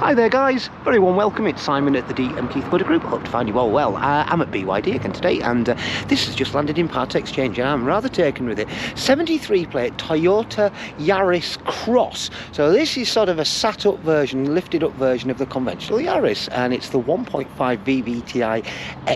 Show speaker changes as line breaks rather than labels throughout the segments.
Hi there guys, very warm welcome, it's Simon at the DM Keith Motor Group. I hope to find you all well. I'm at BYD again today, and this has just landed in part exchange and I'm rather taken with it. 73 plate Toyota Yaris-Cross. So this is sort of a sat up version, lifted up version of the conventional Yaris, and it's the 1.5 VVTi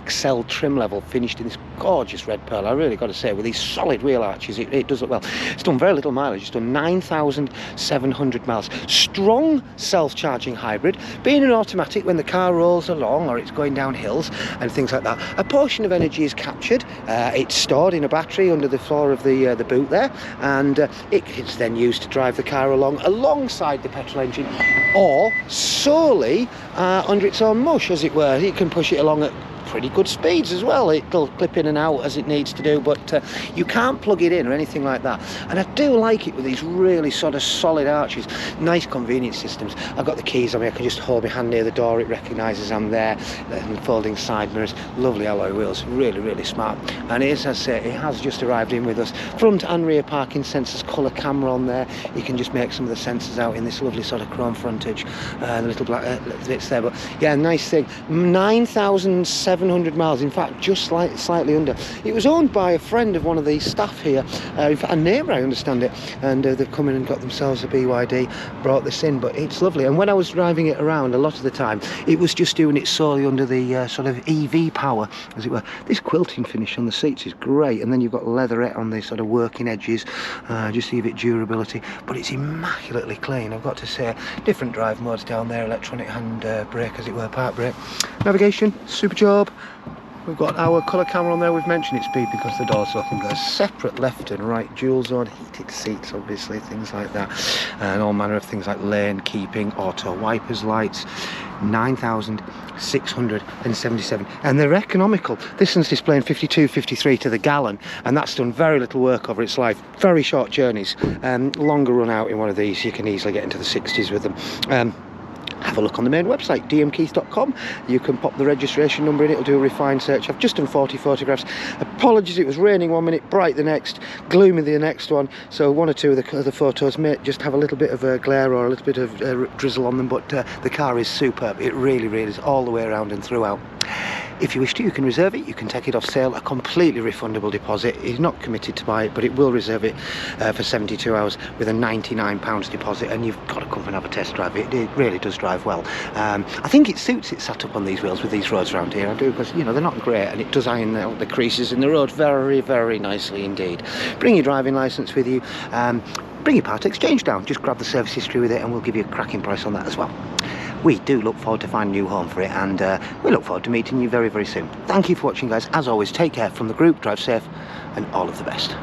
XL trim level, finished in this gorgeous red pearl. I really got to say, with these solid wheel arches, it does look well. It's done very little mileage, it's done 9,700 miles. Strong self-charging hybrid, being an automatic. When the car rolls along or it's going down hills and things like that, a portion of energy is captured. It's stored in a battery under the floor of the boot there, and it's then used to drive the car along alongside the petrol engine, or solely under its own mush, as it were. You can push it along at pretty good speeds as well. It'll clip in and out as it needs to do, but you can't plug it in or anything like that. And I do like it with these really sort of solid arches. Nice convenience systems. I've got the keys on me, I can just hold my hand near the door, it recognises I'm there, and folding side mirrors, lovely alloy wheels, really smart. And it is, as I say, it has just arrived in with us. Front and rear parking sensors, colour camera on there. You can just make some of the sensors out in this lovely sort of chrome frontage, the little black bits there. But yeah, nice thing. 9,700 miles, in fact just slightly under. It was owned by a friend of one of the staff here, in fact a neighbour, I understand it, and they've come in and got themselves a BYD, brought this in. But it's lovely, and when I was driving it around, a lot of the time it was just doing it solely under the sort of EV power, as it were. This quilting finish on the seats is great, and then you've got leatherette on the sort of working edges, just to give it durability, but it's immaculately clean, I've got to say. Different drive modes down there, electronic hand brake, as it were, park brake, navigation, super job. We've got our colour camera on there. We've mentioned its speed because the doors open. Got a separate left and right dual zone, heated seats, obviously, things like that, and all manner of things like lane keeping, auto wipers, lights. 9,677, and they're economical. This one's displaying 52.53 to the gallon, and that's done very little work over its life. Very short journeys, longer run out in one of these, you can easily get into the 60s with them. Have a look on the main website, dmkeith.com. You can pop the registration number in, it'll do a refined search. I've just done 40 photographs. Apologies, it was raining one minute, bright the next, gloomy the next one, so one or two of the photos may just have a little bit of a glare or a little bit of drizzle on them, but the car is superb. It really is, all the way around and throughout. If you wish to, you can reserve it, you can take it off sale, a completely refundable deposit. It's not committed to buy it, but it will reserve it for 72 hours with a £99 deposit, and you've got to come and have a test drive. It really does drive well. I think it suits it sat up on these wheels with these roads around here, I do, because, you know, they're not great, and it does iron out the creases in the road very nicely indeed. Bring your driving licence with you, bring your part exchange down, just grab the service history with it, and we'll give you a cracking price on that as well. We do look forward to finding a new home for it, and we look forward to meeting you very soon. Thank you for watching, guys. As always, take care from the group, drive safe, and all of the best.